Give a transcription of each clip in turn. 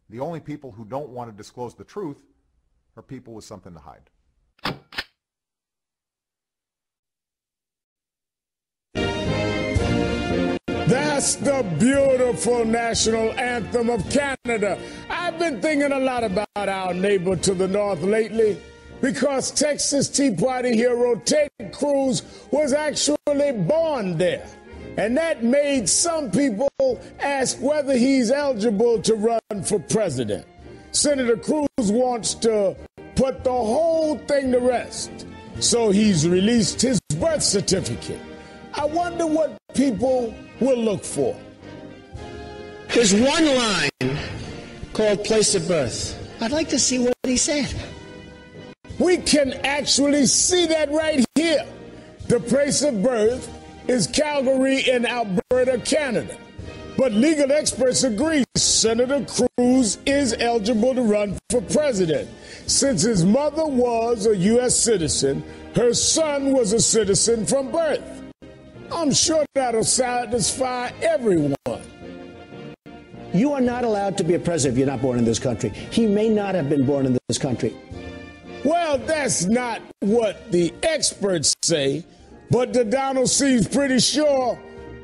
The only people who don't want to disclose the truth are people with something to hide. That's the beautiful national anthem of Canada. I've been thinking a lot about our neighbor to the north lately because Texas Tea Party hero Ted Cruz was actually born there. And that made some people ask whether he's eligible to run for president. Senator Cruz wants to put the whole thing to rest. So he's released his birth certificate. I wonder what people will look for. There's one line called place of birth. I'd like to see what he said. We can actually see that right here. The place of birth is Calgary in Alberta, Canada. But legal experts agree Senator Cruz is eligible to run for president. Since his mother was a U.S. citizen, her son was a citizen from birth. I'm sure that'll satisfy everyone. You are not allowed to be a president if you're not born in this country. He may not have been born in this country. Well, that's not what the experts say, but the Donald seems pretty sure.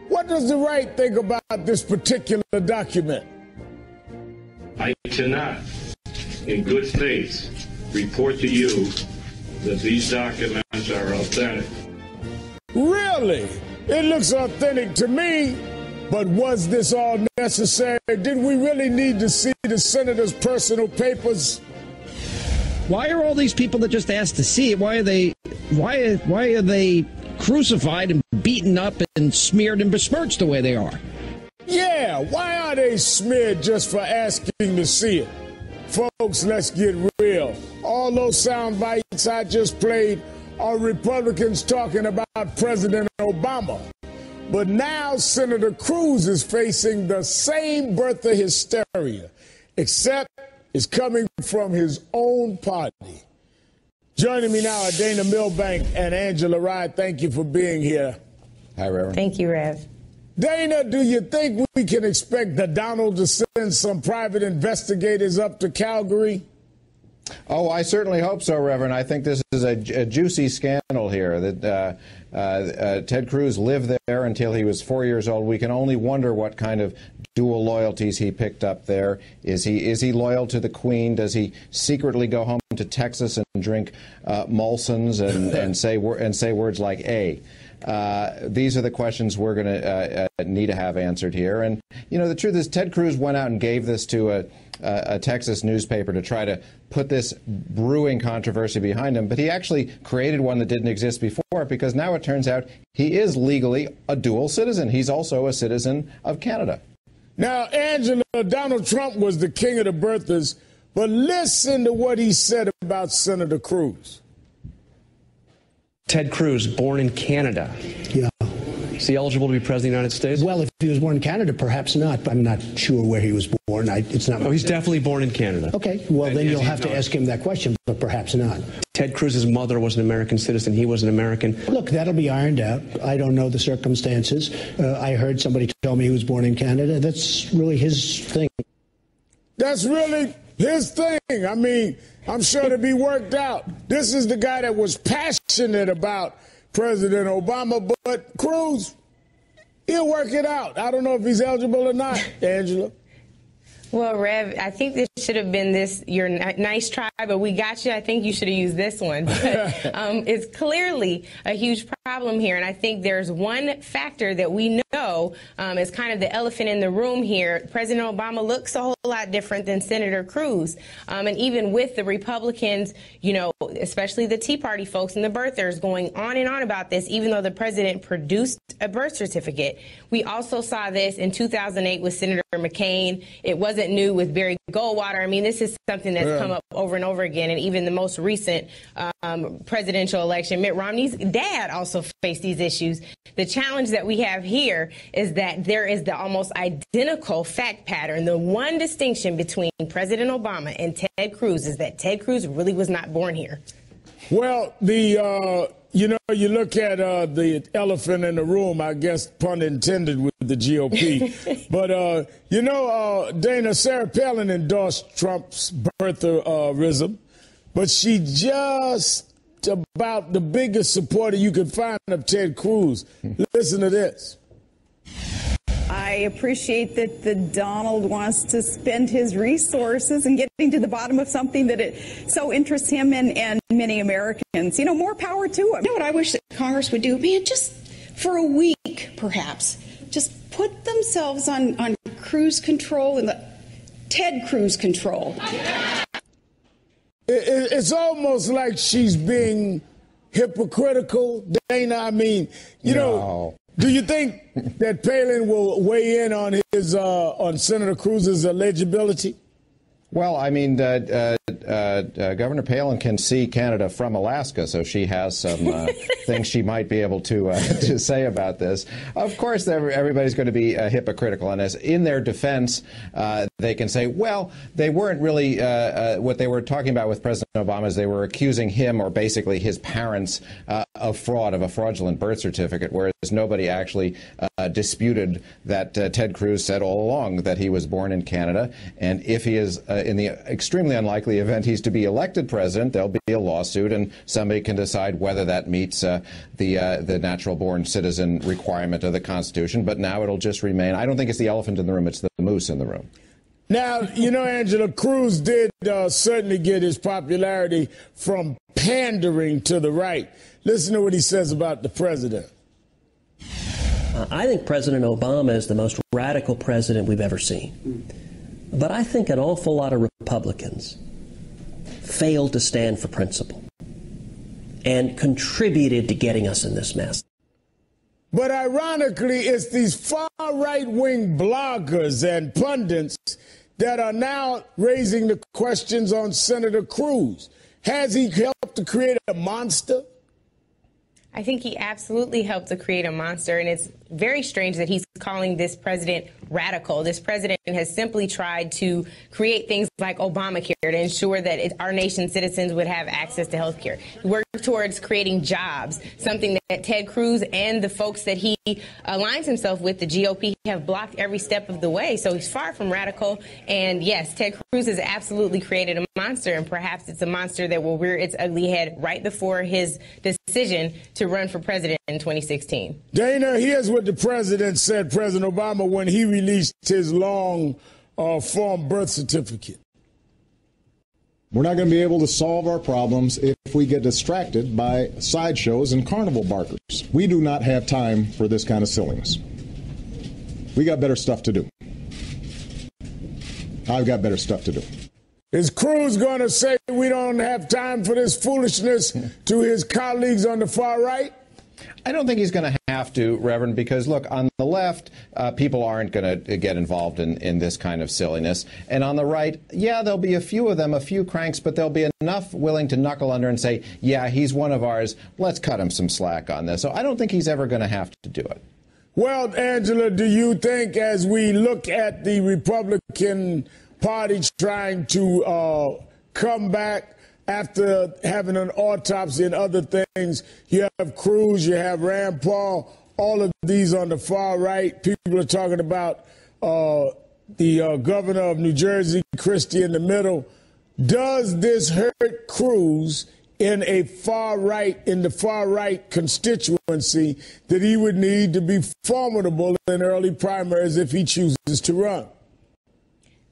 What does the right think about this particular document? I cannot, in good faith, report to you that these documents are authentic. Really? It looks authentic to me, but was this all necessary? Did we really need to see the senator's personal papers? Why are all these people that just asked to see it? Why are they crucified and beaten up and smeared and besmirched the way they are? Yeah, why are they smeared just for asking to see it? Folks, let's get real. All those sound bites I just played are Republicans talking about President Obama. But now Senator Cruz is facing the same birther hysteria, except it's coming from his own party. Joining me now are Dana Milbank and Angela Rye. Thank you for being here. Hi, Reverend. Thank you, Rev. Dana, do you think we can expect the Donald to send some private investigators up to Calgary? Oh, I certainly hope so, Reverend. I think this is a juicy scandal here that Ted Cruz lived there until he was 4 years old. We can only wonder what kind of dual loyalties he picked up there. Is he loyal to the Queen? Does he secretly go home to Texas and drink Molson's and say words like "a"? These are the questions we're going to need to have answered here. And, you know, the truth is Ted Cruz went out and gave this to a Texas newspaper to try to put this brewing controversy behind him. But he actually created one that didn't exist before, because now it turns out he is legally a dual citizen. He's also a citizen of Canada. Now, Angela, Donald Trump was the king of the birthers, but listen to what he said about Senator Cruz. Ted Cruz, born in Canada. Yeah. Is he eligible to be president of the United States? Well, if he was born in Canada, perhaps not. I'm not sure where he was born. It's not. Oh, he's definitely born in Canada. Okay. Well, then you'll have to ask him that question, but perhaps not. Ted Cruz's mother was an American citizen. He was an American. Look, that'll be ironed out. I don't know the circumstances. I heard somebody tell me he was born in Canada. That's really his thing. That's really his thing. I mean, I'm sure to be worked out. This is the guy that was passionate about President Obama, but Cruz, he'll work it out. I don't know if he's eligible or not, Angela. Well, Rev, I think this should have been your nice try, but we got you. I think you should have used this one. But, it's clearly a huge problem here, and I think there's one factor that we know is kind of the elephant in the room here. President Obama looks a whole lot different than Senator Cruz, and even with the Republicans, you know, especially the Tea Party folks and the birthers going on and on about this, even though the president produced a birth certificate. We also saw this in 2008 with Senator McCain. It wasn't new with Barry Goldwater. I mean, this is something that's come up over and over again. And even the most recent presidential election, Mitt Romney's dad also faced these issues. The challenge that we have here is that there is the almost identical fact pattern. The one distinction between President Obama and Ted Cruz is that Ted Cruz really was not born here. Well, the you know, you look at the elephant in the room, I guess, pun intended, with the GOP. But, you know, Dana, Sarah Palin endorsed Trump's birtherism, but she just about the biggest supporter you could find of Ted Cruz. Listen to this. I appreciate that the Donald wants to spend his resources and getting to the bottom of something that it so interests him and many Americans. You know, more power to him. You know what I wish that Congress would do? Man, just for a week, perhaps, just put themselves on cruise control and the Ted Cruz control. It's almost like she's being hypocritical, Dana. I mean, you know, do you think that Palin will weigh in on his on Senator Cruz's eligibility? Well, I mean, Governor Palin can see Canada from Alaska, so she has some things she might be able to say about this. Of course, everybody's going to be hypocritical, and as in their defense, they can say, well, they weren't really what they were talking about with President Obama is they were accusing him or basically his parents of fraud, of a fraudulent birth certificate, whereas nobody actually disputed that Ted Cruz said all along that he was born in Canada, and if he is in the extremely unlikely event he's to be elected president, there'll be a lawsuit, and somebody can decide whether that meets the natural-born citizen requirement of the Constitution. But now it'll just remain. I don't think it's the elephant in the room; it's the moose in the room. Now, you know, Angela, Cruz did certainly get his popularity from pandering to the right. Listen to what he says about the president. I think President Obama is the most radical president we've ever seen. But I think an awful lot of Republicans failed to stand for principle and contributed to getting us in this mess. But ironically, it's these far right-wing bloggers and pundits that are now raising the questions on Senator Cruz. Has he helped to create a monster? I think he absolutely helped to create a monster, and it's very strange that he's calling this president radical. This president has simply tried to create things like Obamacare to ensure that our nation's citizens would have access to health care. He worked towards creating jobs, something that Ted Cruz and the folks that he aligns himself with, the GOP, have blocked every step of the way. So he's far from radical. And yes, Ted Cruz has absolutely created a monster, and perhaps it's a monster that will rear its ugly head right before his decision to run for president in 2016. Dana, here's what the president said, President Obama, when he released his long form birth certificate. We're not going to be able to solve our problems if we get distracted by sideshows and carnival barkers. We do not have time for this kind of silliness. We got better stuff to do. I've got better stuff to do. Is Cruz going to say we don't have time for this foolishness to his colleagues on the far right? I don't think he's going to have to, Reverend, because, look, on the left, people aren't going to get involved in this kind of silliness. And on the right, yeah, there'll be a few of them, a few cranks, but there'll be enough willing to knuckle under and say, yeah, he's one of ours. Let's cut him some slack on this. So I don't think he's ever going to have to do it. Well, Angela, do you think as we look at the Republican Party trying to come back after having an autopsy and other things, you have Cruz, you have Rand Paul, all of these on the far right. People are talking about the governor of New Jersey, Christie, in the middle. Does this hurt Cruz in the far right constituency that he would need to be formidable in early primaries if he chooses to run?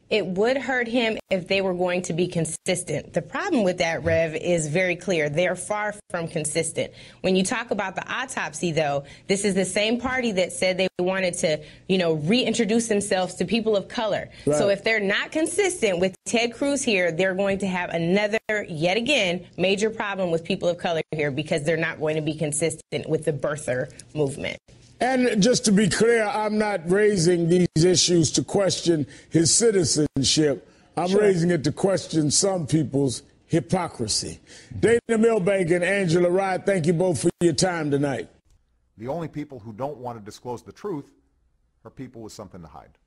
It would hurt him if they were going to be consistent. The problem with that, Rev, is very clear. They're far from consistent. When you talk about the autopsy, though, this is the same party that said they wanted to, reintroduce themselves to people of color. Right. So if they're not consistent with Ted Cruz here, they're going to have another, yet again, major problem with people of color here because they're not going to be consistent with the birther movement. And just to be clear, I'm not raising these issues to question his citizenship. I'm raising it to question some people's hypocrisy. Dana Milbank and Angela Rye, thank you both for your time tonight. The only people who don't want to disclose the truth are people with something to hide.